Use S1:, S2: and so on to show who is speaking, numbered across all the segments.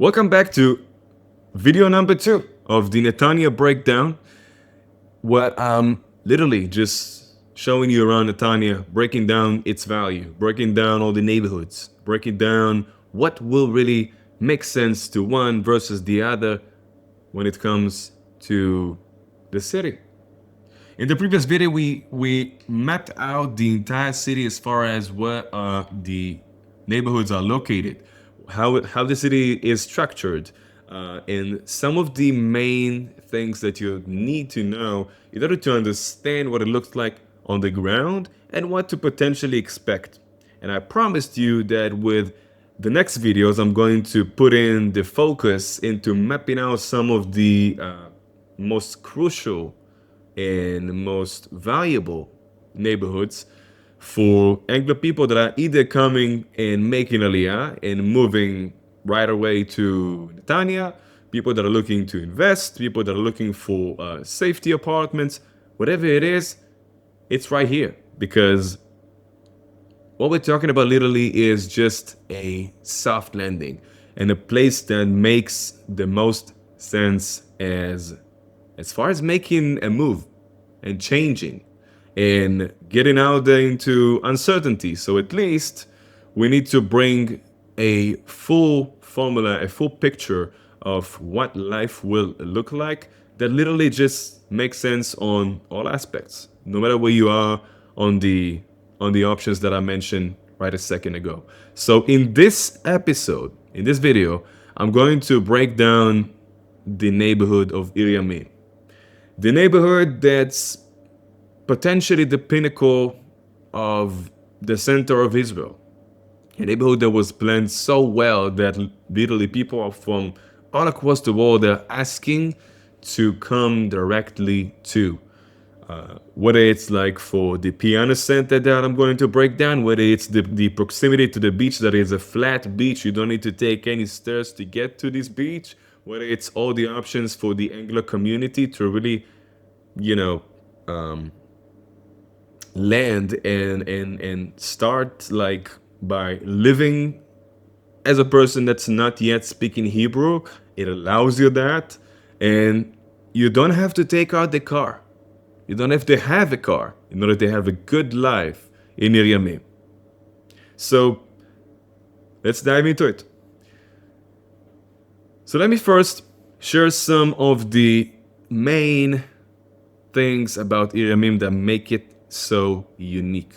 S1: Welcome back to video number 2 of the Netanya breakdown. What I'm literally just showing you around Netanya, breaking down its value, breaking down all the neighborhoods, breaking down what will really make sense to one versus the other when it comes to the city. In the previous video, we mapped out the entire city as far as where the neighborhoods are located, how the city is structured, and some of the main things that you need to know in order to understand what it looks like on the ground and what to potentially expect. And I promised you that with the next videos, I'm going to put in the focus into mapping out some of the most crucial and most valuable neighborhoods for Anglo people that are either coming and making Aliyah and moving right away to Netanya, people that are looking to invest, people that are looking for safety apartments, whatever it is, it's right here. Because what we're talking about literally is just a soft landing and a place that makes the most sense as far as making a move and changing and getting out there into uncertainty. So at least we need to bring a full formula, a full picture of what life will look like that literally just makes sense on all aspects, no matter where you are on the options that I mentioned right a second ago. So in this episode, in this video, I'm going to break down the neighborhood of Ir Yamim. The neighborhood that's potentially the pinnacle of the center of Israel. A neighborhood that was planned so well that literally people from all across the world are asking to come directly to. Whether it's like for the piano center that I'm going to break down, whether it's the proximity to the beach that is a flat beach, you don't need to take any stairs to get to this beach, whether it's all the options for the Anglo community to really, land and start like by living as a person that's not yet speaking Hebrew. It allows you that, and you don't have to take out the car. You don't have to have a car in order to have a good life in Ir Yamim. So let's dive into it. So let me first share some of the main things about Ir Yamim that make it so unique.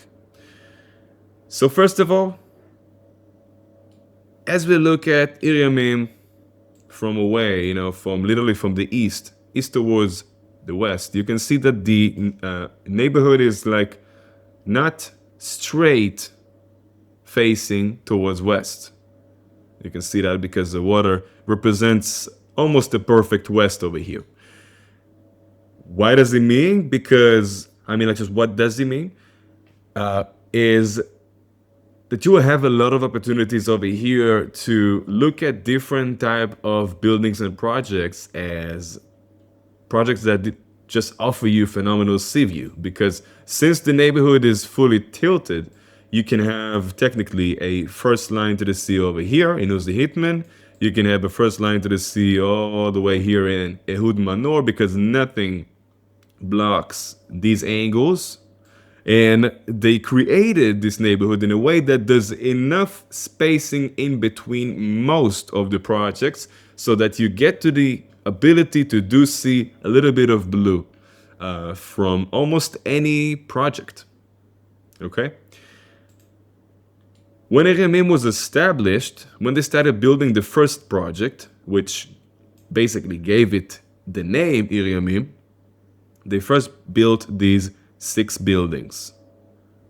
S1: So first of all, as we look at Ir Yamim from away, from literally from the east towards the west, you can see that the neighborhood is like not straight facing towards west. You can see that because the water represents almost the perfect west over here. Why does it mean? Because, what does it mean? Is that you will have a lot of opportunities over here to look at different type of buildings and projects as projects that just offer you phenomenal sea view. Because since the neighborhood is fully tilted, you can have technically a first line to the sea over here in Uzi Hitman. You can have a first line to the sea all the way here in Ehud Manor, because nothing blocks these angles. And they created this neighborhood in a way that there's enough spacing in between most of the projects so that you get to the ability to see a little bit of blue from almost any project. Okay? When Ir Yamim was established, when they started building the first project, which basically gave it the name Ir Yamim, they first built these 6 buildings.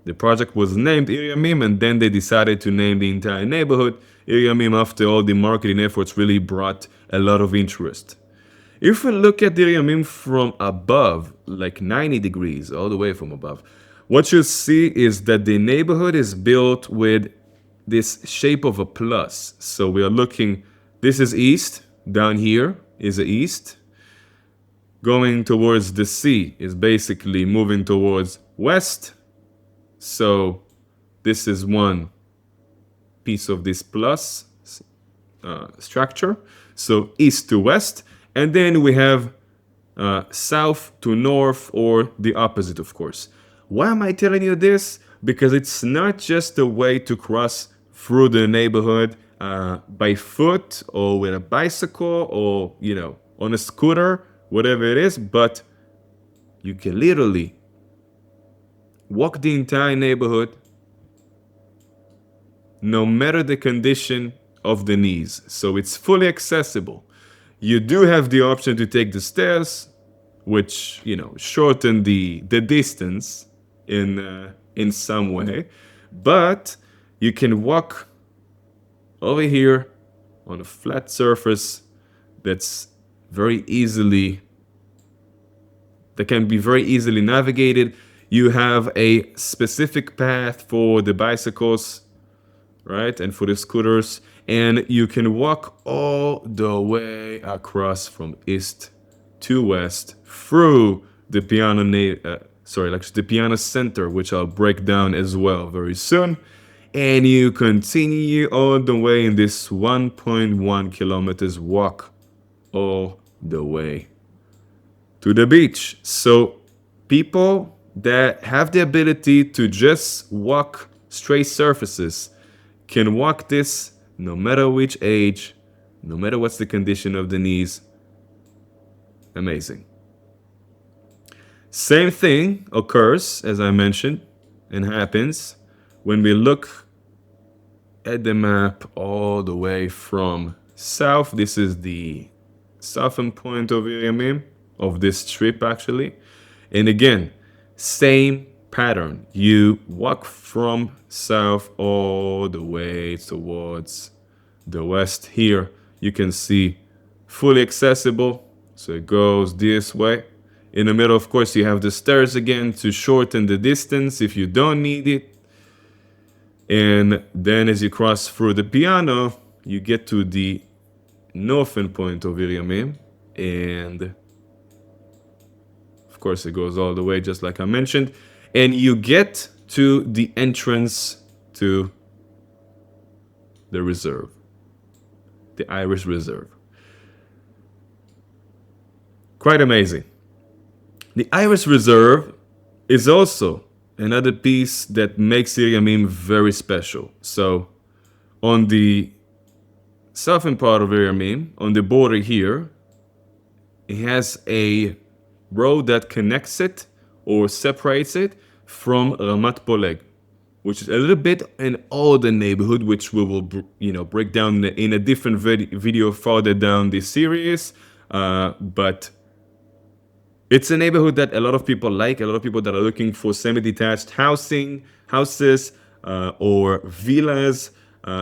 S1: The project was named Ir Yamim, and then they decided to name the entire neighborhood Ir Yamim after all the marketing efforts really brought a lot of interest. If we look at Ir Yamim from above, like 90 degrees, all the way from above, what you see is that the neighborhood is built with this shape of a plus. So we are looking, this is east, down here is the east. Going towards the sea is basically moving towards west. So this is one piece of this plus. structure. So east to west, and then we have south to north, or the opposite, of course. Why am I telling you this? Because it's not just a way to cross through the neighborhood by foot or with a bicycle or, on a scooter, whatever it is, but you can literally walk the entire neighborhood no matter the condition of the knees. So it's fully accessible. You do have the option to take the stairs, which, shorten the distance in some way, but you can walk over here on a flat surface that's that can be very easily navigated. You have a specific path for the bicycles, right, and for the scooters, and you can walk all the way across from east to west through the the piano center, which I'll break down as well very soon. And you continue all the way in this 1.1 kilometers walk all the way to the beach. So people that have the ability to just walk straight surfaces can walk this no matter which age, no matter what's the condition of the knees. Amazing. Same thing occurs, as I mentioned, and happens when we look at the map all the way from south. This is the southern point of Ir Yamim, of this trip actually. And again, same pattern. You walk from south all the way towards the west. Here you can see fully accessible, so it goes this way. In the middle, of course, you have the stairs again to shorten the distance if you don't need it. And then as you cross through the piano, you get to the northern point of Ir Yamim, and of course it goes all the way just like I mentioned, and you get to the entrance to the reserve, the Irish Reserve. Quite amazing. The Irish Reserve is also another piece that makes Ir Yamim very special. So on the southern part of Ir Yamim, on the border here, it has a road that connects it or separates it from Ramat Poleg, which is a little bit an older neighborhood, which we will break down in a different video farther down this series. But it's a neighborhood that a lot of people like, a lot of people that are looking for semi-detached houses or villas.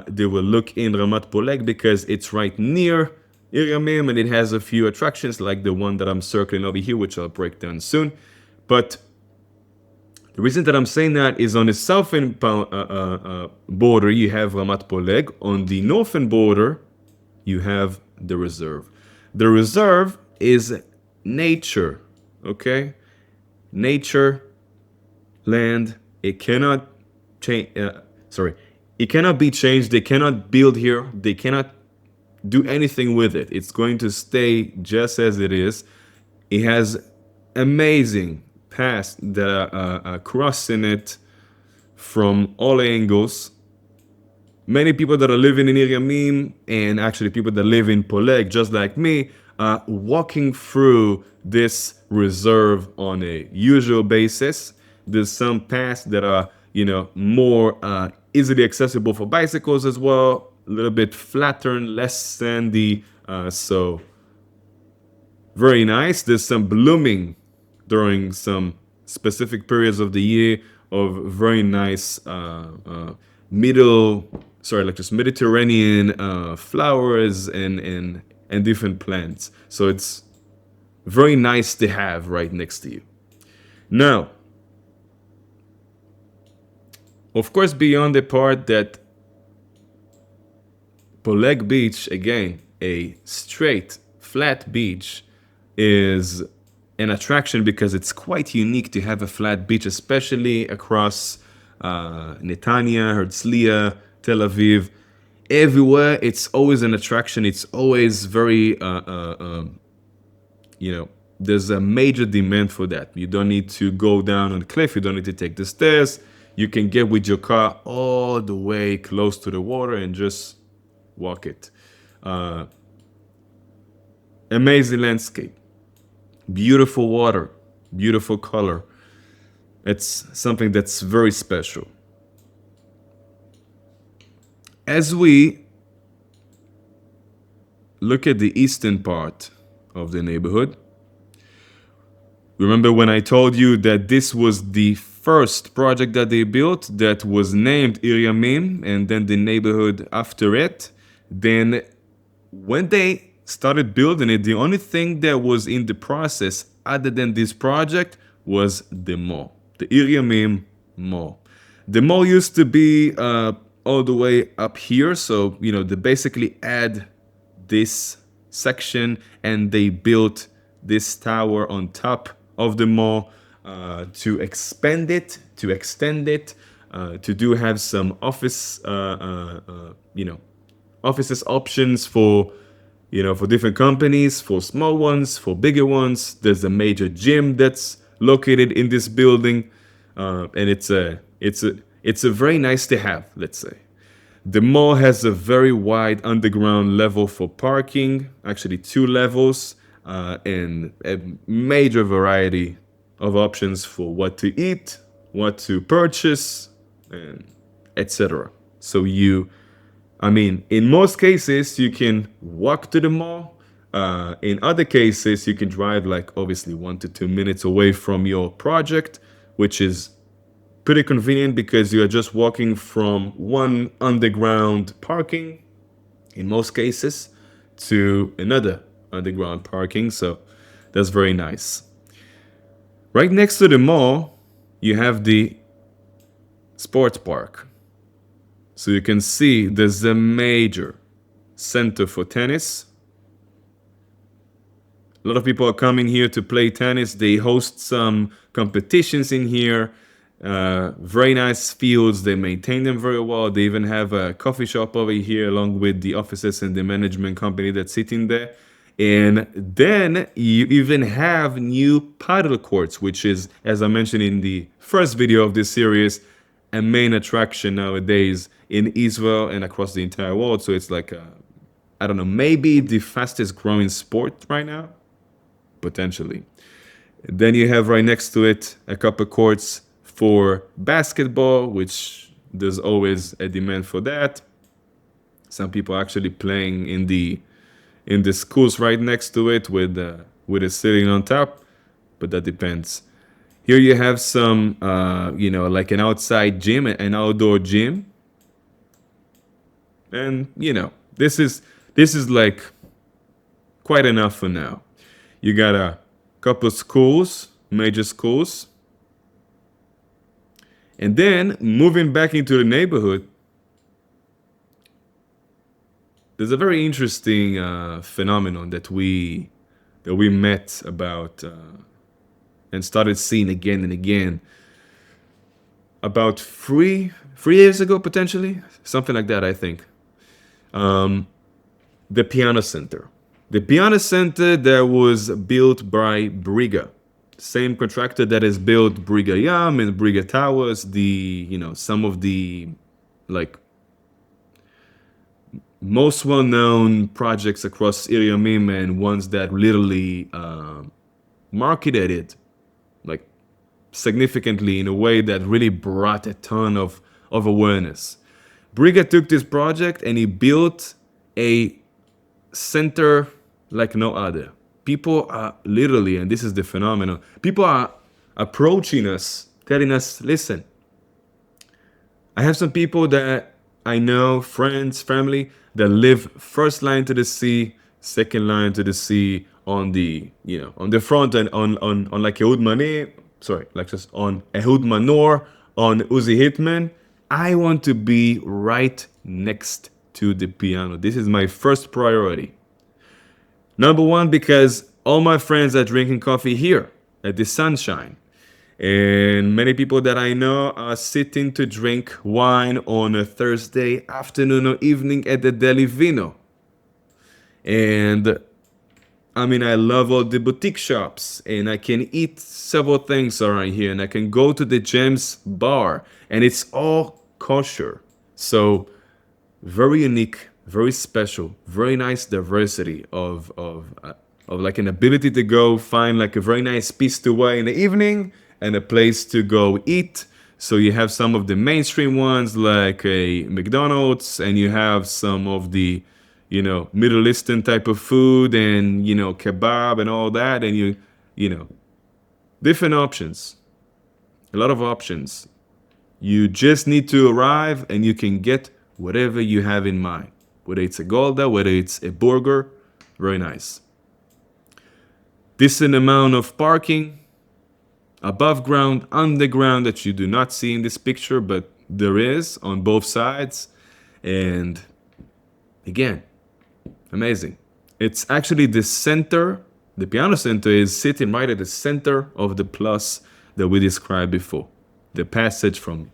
S1: They will look in Ramat Poleg because it's right near Ir Yamim, and it has a few attractions like the one that I'm circling over here, which I'll break down soon. But the reason that I'm saying that is on the southern border, you have Ramat Poleg. On the northern border, you have the reserve. The reserve is nature, okay? Nature, land. It cannot change. It cannot be changed. They cannot build here. They cannot do anything with it. It's going to stay just as it is. It has amazing paths that are crossing it from all angles. Many people that are living in Ir Yamim, and actually people that live in Poleg, just like me, are walking through this reserve on a usual basis. There's some paths that are, more easily accessible for bicycles as well. A little bit flatter, less sandy, so very nice. There's some blooming during some specific periods of the year of very nice Mediterranean flowers and different plants. So it's very nice to have right next to you. Now, of course, beyond the part that Poleg Beach, again, a straight, flat beach, is an attraction because it's quite unique to have a flat beach, especially across Netanya, Herzliya, Tel Aviv. everywhere. It's always an attraction. It's always very, you know, there's a major demand for that. You don't need to go down on the cliff. You don't need to take the stairs. You can get with your car all the way close to the water and just walk it. Amazing landscape, beautiful water, beautiful color. It's something that's very special. As we look at the eastern part of the neighborhood, remember when I told you that this was the first project that they built that was named Ir Yamim, and then the neighborhood after it? Then when they started building it, the only thing that was in the process other than this project was the mall, the Ir Yamim mall. The mall used to be all the way up here, so they basically add this section and they built this tower on top of the mall to expand it, to extend it, to do have some office, offices options for for different companies, for small ones, for bigger ones. There's a major gym that's located in this building, and it's a very nice to have, let's say. The mall has a very wide underground level for parking, actually 2 levels, and a major variety of options for what to eat, what to purchase, and etc. So in most cases, you can walk to the mall. In other cases, you can drive obviously 1 to 2 minutes away from your project, which is pretty convenient because you are just walking from one underground parking, in most cases, to another underground parking. So that's very nice. Right next to the mall, you have the sports park. So you can see there's a major center for tennis. A lot of people are coming here to play tennis. They host some competitions in here. Very nice fields. They maintain them very well. They even have a coffee shop over here along with the offices and the management company that's sitting there. And then you even have new paddle courts, which is, as I mentioned in the first video of this series, a main attraction nowadays in Israel and across the entire world. So it's I don't know, maybe the fastest growing sport right now, potentially. Then you have right next to it a couple courts for basketball, which there's always a demand for that. Some people actually playing in the schools right next to it with a ceiling on top, but that depends. Here you have some, like an outside gym, an outdoor gym. And, this is quite enough for now. You got a couple of schools, major schools. And then moving back into the neighborhood, there's a very interesting phenomenon that we met about and started seeing again and again about 3 years ago, potentially, something like that, I think. The Piano Center. The Piano Center that was built by Briga, same contractor that has built Ir Yamim and Briga Towers, some of the most well-known projects across Ir Yamim and ones that literally marketed it significantly in a way that really brought a ton of awareness. Briga took this project and he built a center like no other. People are literally, and this is the phenomenon, people are approaching us, telling us, listen, I have some people that I know, friends, family, that live first line to the sea, second line to the sea, on the front and on Ehud Mani, just on Ehud Manor, on Uzi Hitman. I want to be right next to the piano. This is my first priority. Number one, because all my friends are drinking coffee here at the Sunshine. And many people that I know are sitting to drink wine on a Thursday afternoon or evening at the Deli Vino. And I mean, I love all the boutique shops, and I can eat several things around here, and I can go to the Gems bar, and it's all kosher. So very unique, very special, very nice diversity of like an ability to go find like a very nice piece to wear in the evening and a place to go eat. So you have some of the mainstream ones like a McDonald's, and you have some of the, Middle Eastern type of food and, kebab and all that. And you know, different options, a lot of options. You just need to arrive and you can get whatever you have in mind. Whether it's a Golda, whether it's a burger, very nice. Decent amount of parking, above ground, underground, that you do not see in this picture, but there is on both sides. And again, amazing. It's actually the center, the piano center is sitting right at the center of the plus that we described before. The passage from,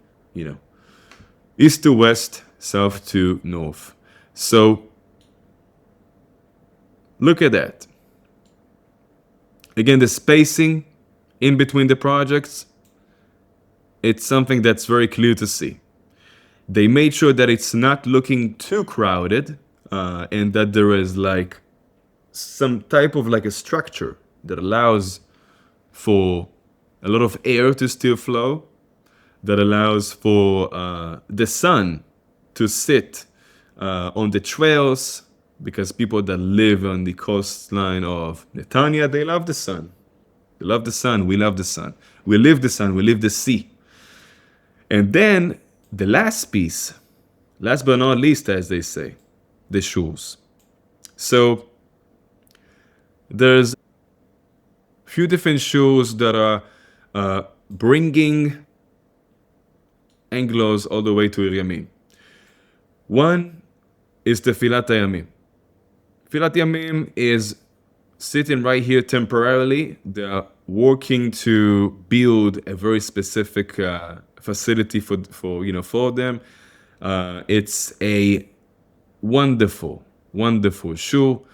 S1: east to west, south to north. So look at that. Again, the spacing in between the projects, it's something that's very clear to see. They made sure that it's not looking too crowded, and that there is like some type of like a structure that allows for a lot of air to still flow, that allows for the sun to sit on the trails, because people that live on the coastline of Netanya, they love the sun. They love the sun. We love the sun. We live the sun. We live the sea. And then the last piece, last but not least, as they say, the shoes. So there's a few different shoes that are bringing Anglos all the way to Ir Yamim. One is the Filat Yamim. Filat Yamim is sitting right here temporarily. They're working to build a very specific facility for them. It's a wonderful, wonderful shoe.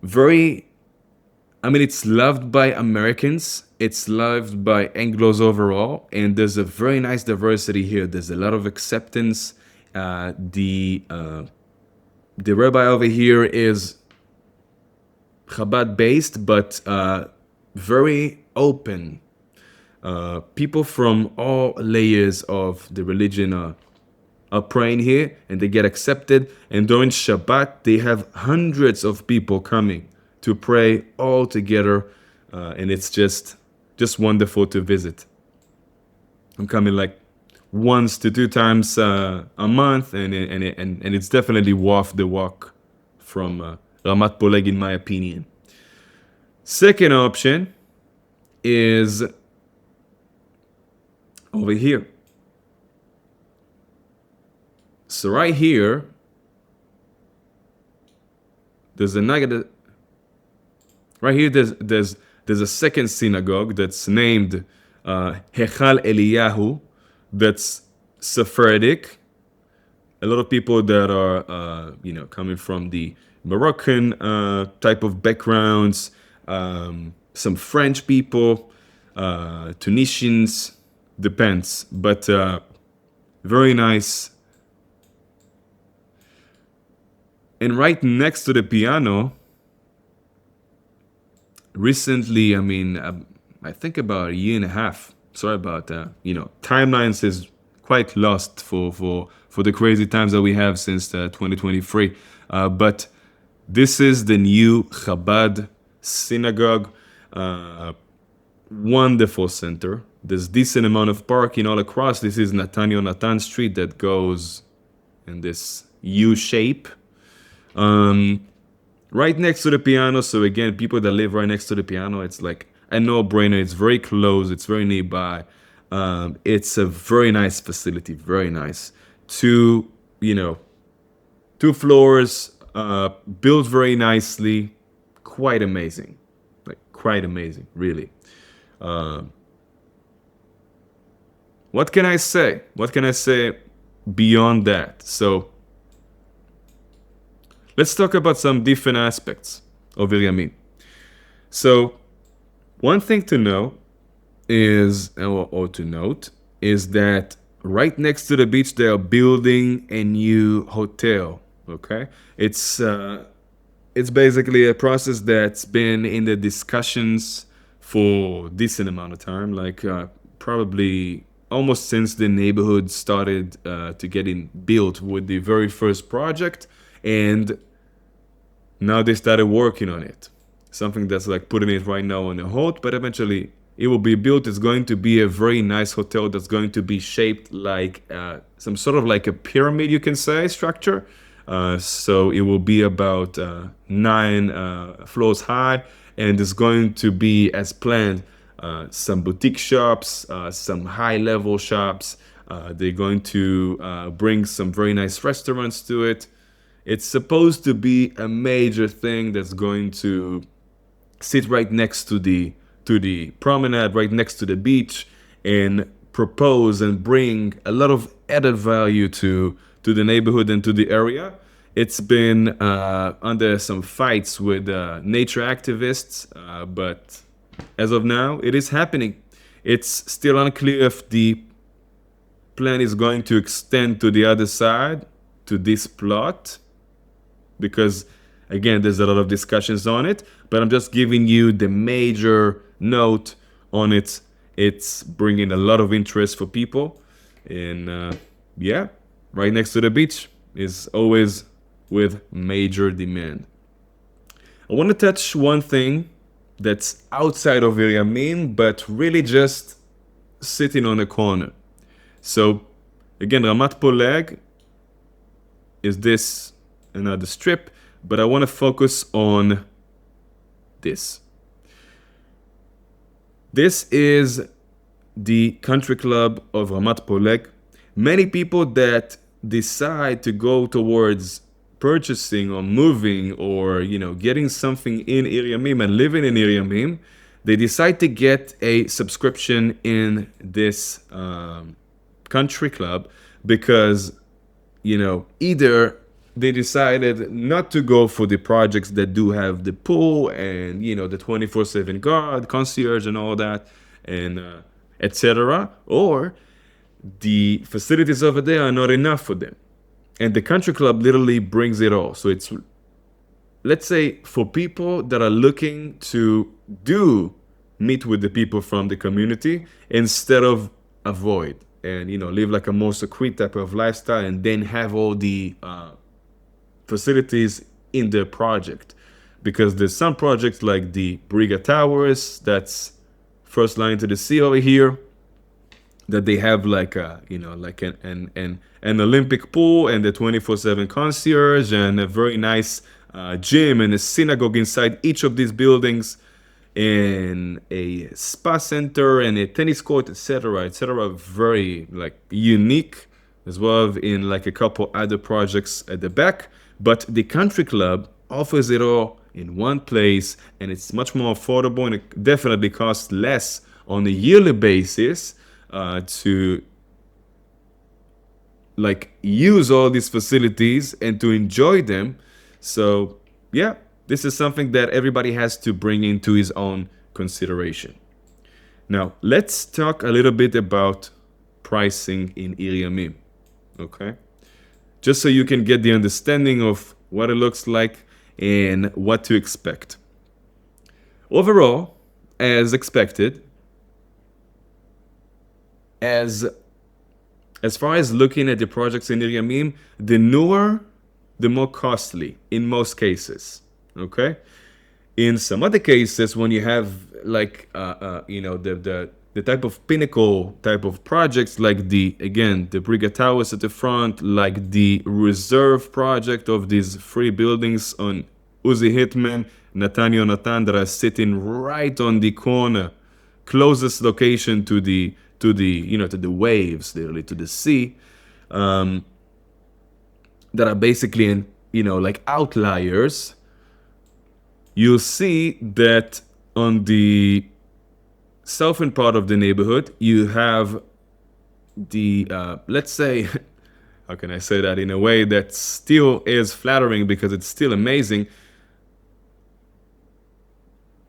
S1: It's loved by Americans. It's loved by Anglos overall, and there's a very nice diversity here. There's a lot of acceptance. The rabbi over here is Chabad based, but very open. People from all layers of the religion are praying here, and they get accepted. And during Shabbat, they have hundreds of people coming to pray all together, and it's just wonderful to visit. I'm coming like once to 2 times a month, and it's definitely worth the walk from Ramat Poleg, in my opinion. Second option is over here. So right here, there's a nugget. Right here, there's a second synagogue that's named Hechal Eliyahu. That's Sephardic. A lot of people that are coming from the Moroccan type of backgrounds, some French people, Tunisians, depends, but very nice. And right next to the piano, recently, I think about a year and a half. Sorry about that. Timelines is quite lost for the crazy times that we have since 2023. But this is the new Chabad synagogue. Wonderful center. There's decent amount of parking all across. This is Netanya Natan Street that goes in this U shape. Right next to the piano. So again, people that live right next to the piano, it's like a no-brainer. It's very close. It's very nearby. It's a very nice facility. Very nice. 2 floors, built very nicely. Quite amazing. Like quite amazing, really. what can I say? What can I say beyond that? So let's talk about some different aspects of Ir Yamim. So one thing to know is, or to note, is that right next to the beach they are building a new hotel. Okay, it's basically a process that's been in the discussions for decent amount of time, like probably almost since the neighborhood started to getting built with the very first project, and now they started working on it. Something that's like putting it right now on a hold, but eventually it will be built. It's going to be a very nice hotel that's going to be shaped like some sort of like a pyramid, you can say, structure. So it will be about 9 floors high, and it's going to be, as planned, some boutique shops, some high-level shops. They're going to bring some very nice restaurants to it. It's supposed to be a major thing that's going to sit right next to the promenade, right next to the beach, and propose and bring a lot of added value to the neighborhood and to the area. It's been under some fights with nature activists, but as of now, it is happening. It's still unclear if the plan is going to extend to the other side, to this plot, because again, there's a lot of discussions on it, but I'm just giving you the major note on it. It's bringing a lot of interest for people, and yeah, right next to the beach is always with major demand. I want to touch one thing that's outside of Ir Yamim, but really just sitting on a corner. So again, Ramat Poleg is this another strip, but I want to focus on this. This is the country club of Ramat Poleg. Many people that decide to go towards purchasing or moving or getting something in Ir Yamim and living in Ir Yamim, they decide to get a subscription in this country club because either they decided not to go for the projects that do have the pool and the 24/7 guard, concierge, and all that, and etc. Or the facilities over there are not enough for them, and the country club literally brings it all. So it's, let's say, for people that are looking to meet with the people from the community instead of avoid and live like a more secret type of lifestyle and then have all the facilities in their project. Because there's some projects like the Briga Towers, that's first line to the sea over here, that they have like an Olympic pool and the 24/7 concierge and a very nice gym and a synagogue inside each of these buildings, and a spa center and a tennis court, etc., etc. Very like unique, as well as in like a couple other projects at the back. But the country club offers it all in one place, and it's much more affordable, and it definitely costs less on a yearly basis to like use all these facilities and to enjoy them. So yeah, this is something that everybody has to bring into his own consideration. Now let's talk a little bit about pricing in Ir Yamim, okay? Just so you can get the understanding of what it looks like and what to expect. Overall, as expected, as far as looking at the projects in Ir Yamim, the newer, the more costly in most cases, okay? In some other cases, when you have like the type of pinnacle type of projects, like the Briga Towers at the front, like the reserve project of these 3 buildings on Uzi Hitman, Netanya, that are sitting right on the corner, closest location to the waves, literally to the sea, that are basically like outliers. You'll see that on the southern part of the neighborhood, you have the let's say, how can I say that in a way that still is flattering because it's still amazing.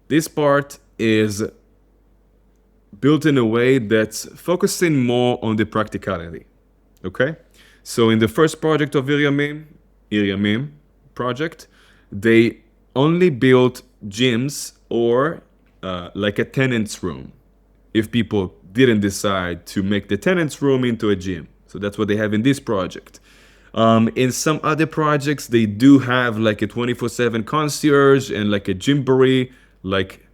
S1: This part is built in a way that's focusing more on the practicality. Okay? So in the first project of Ir Yamim project, they only built gyms or like a tenant's room if people didn't decide to make the tenant's room into a gym. So that's what they have in this project. In some other projects, they do have like a 24/7 concierge and like a gymboree, like,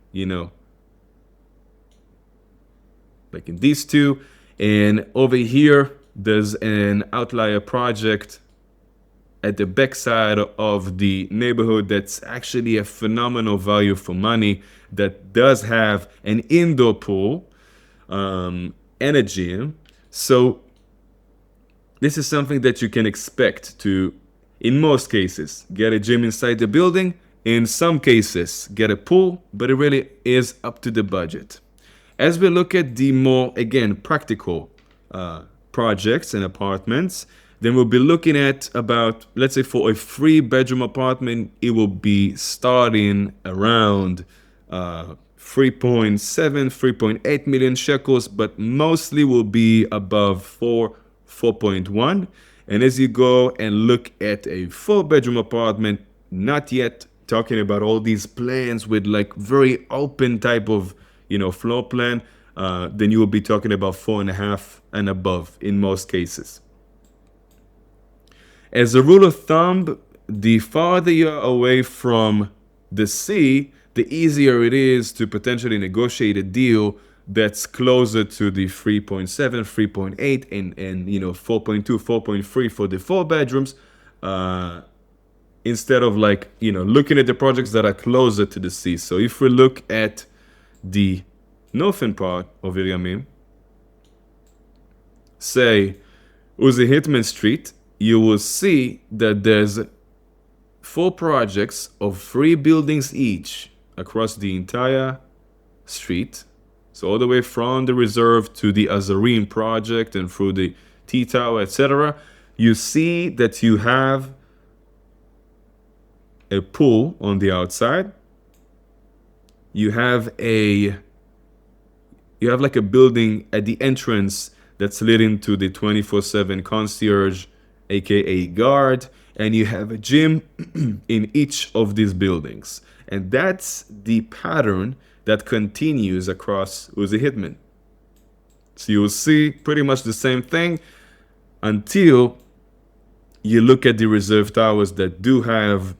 S1: like in these two. And over here, there's an outlier project at the backside of the neighborhood that's actually a phenomenal value for money, that does have an indoor pool and a gym. So this is something that you can expect to, in most cases, get a gym inside the building. In some cases, get a pool, but it really is up to the budget. As we look at the more, again, practical projects and apartments, then we'll be looking at about, let's say for a 3-bedroom apartment, it will be starting around 3.7, 3.8 million shekels, but mostly will be above 4.1. And as you go and look at a 4-bedroom apartment, not yet talking about all these plans with like very open type of, floor plan, then you will be talking about 4.5 and above in most cases. As a rule of thumb, the farther you're away from the sea, the easier it is to potentially negotiate a deal that's closer to the 3.7, 3.8, and 4.2, 4.3 for the 4 bedrooms, instead of like, looking at the projects that are closer to the sea. So if we look at the northern part of Ir Yamim, say Uzi Hitman Street, you will see that there's 4 projects of 3 buildings each across the entire street. So all the way from the reserve to the Azarim project and through the T-Tower, etc. You see that you have a pool on the outside. You have like a building at the entrance that's leading to the 24/7 concierge, aka guard, and you have a gym in each of these buildings. And that's the pattern that continues across Uzi Hitman. So you'll see pretty much the same thing until you look at the reserve towers that do have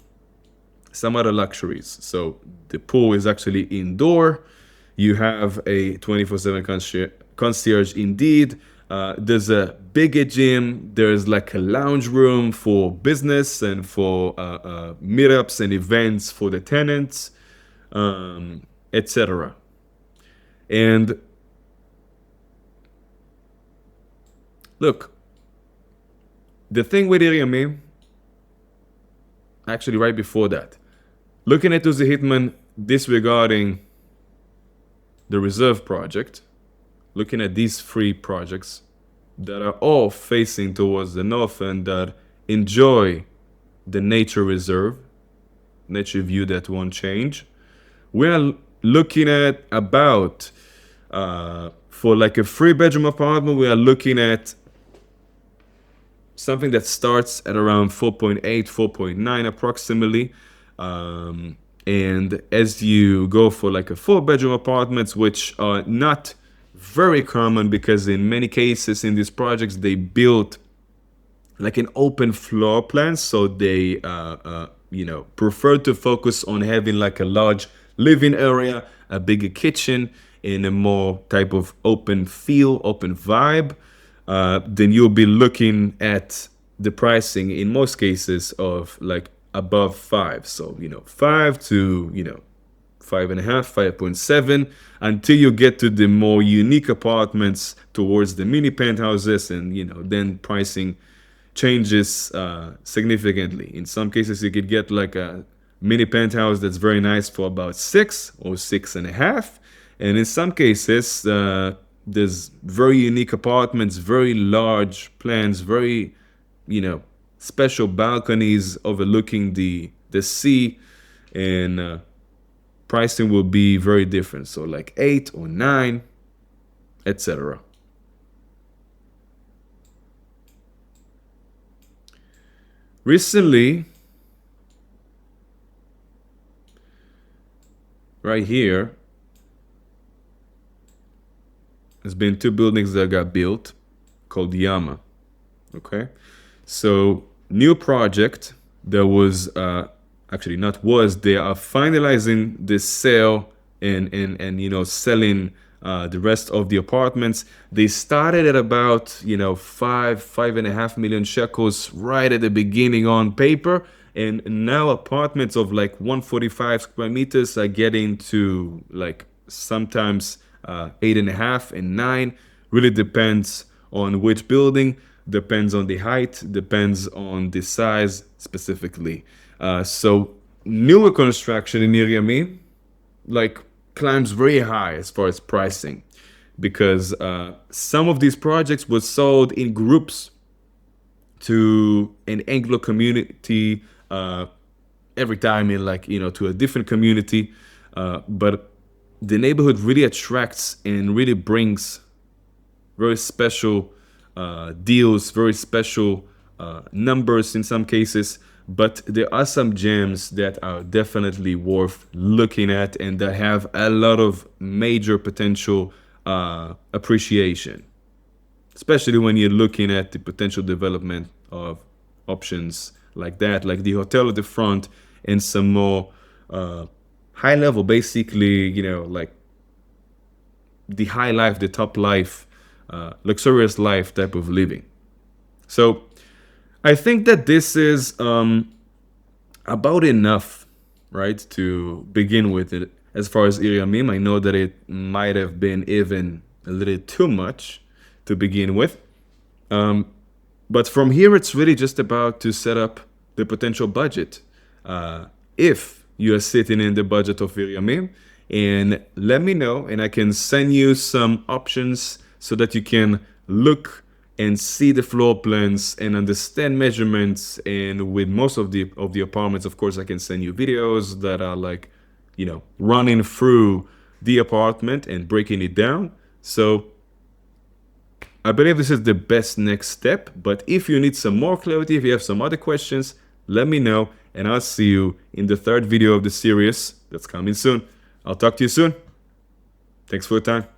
S1: some other luxuries. So the pool is actually indoor. You have a 24/7 concierge indeed. There's a bigger gym. There's like a lounge room for business and for meetups and events for the tenants, etc. And look, the thing with Ir Yamim, actually right before that, looking at Uzi Hitman disregarding the reserve project, looking at these 3 projects that are all facing towards the north and that enjoy the nature reserve, nature view that won't change, we are looking at about, for like a 3-bedroom apartment, we are looking at something that starts at around 4.8, 4.9 approximately. And as you go for like a 4-bedroom apartments, which are not very common because in many cases in these projects, they built like an open floor plan. So they, prefer to focus on having like a large living area, a bigger kitchen, in a more type of open feel, open vibe. Then you'll be looking at the pricing in most cases of like above 5. So, 5 to, 5.5, 5.7, until you get to the more unique apartments towards the mini penthouses, and, then pricing changes significantly. In some cases, you could get like a mini penthouse that's very nice for about 6 or 6.5. And in some cases, There's very unique apartments, very large plans, very, special balconies overlooking the sea, and pricing will be very different. So like 8 or 9, etc. Recently, right here, there's been 2 buildings that got built called Yama. Okay, so new project that was actually not was they are finalizing this sale and selling the rest of the apartments. They started at about 5.5 million shekels right at the beginning on paper, and now apartments of like 145 square meters are getting to like sometimes 8.5 and 9. Really depends on which building, depends on the height, depends on the size specifically. So newer construction in Ir Yamim like climbs very high as far as pricing, because some of these projects were sold in groups to an Anglo community, every time in like to a different community, but the neighborhood really attracts and really brings very special deals, very special numbers in some cases. But there are some gems that are definitely worth looking at and that have a lot of major potential appreciation, especially when you're looking at the potential development of options like that, like the hotel at the front and some more high level, basically, like the high life, the top life, luxurious life type of living. So I think that this is about enough, right, to begin with it. As far as Ir Yamim, I know that it might have been even a little too much to begin with. But from here, it's really just about to set up the potential budget. If you are sitting in the budget of Ir Yamim, and let me know, and I can send you some options so that you can look and see the floor plans and understand measurements. And with most of the apartments, of course, I can send you videos that are like, running through the apartment and breaking it down. So I believe this is the best next step. But if you need some more clarity, if you have some other questions, let me know, and I'll see you in the 3rd video of the series that's coming soon. I'll talk to you soon. Thanks for your time.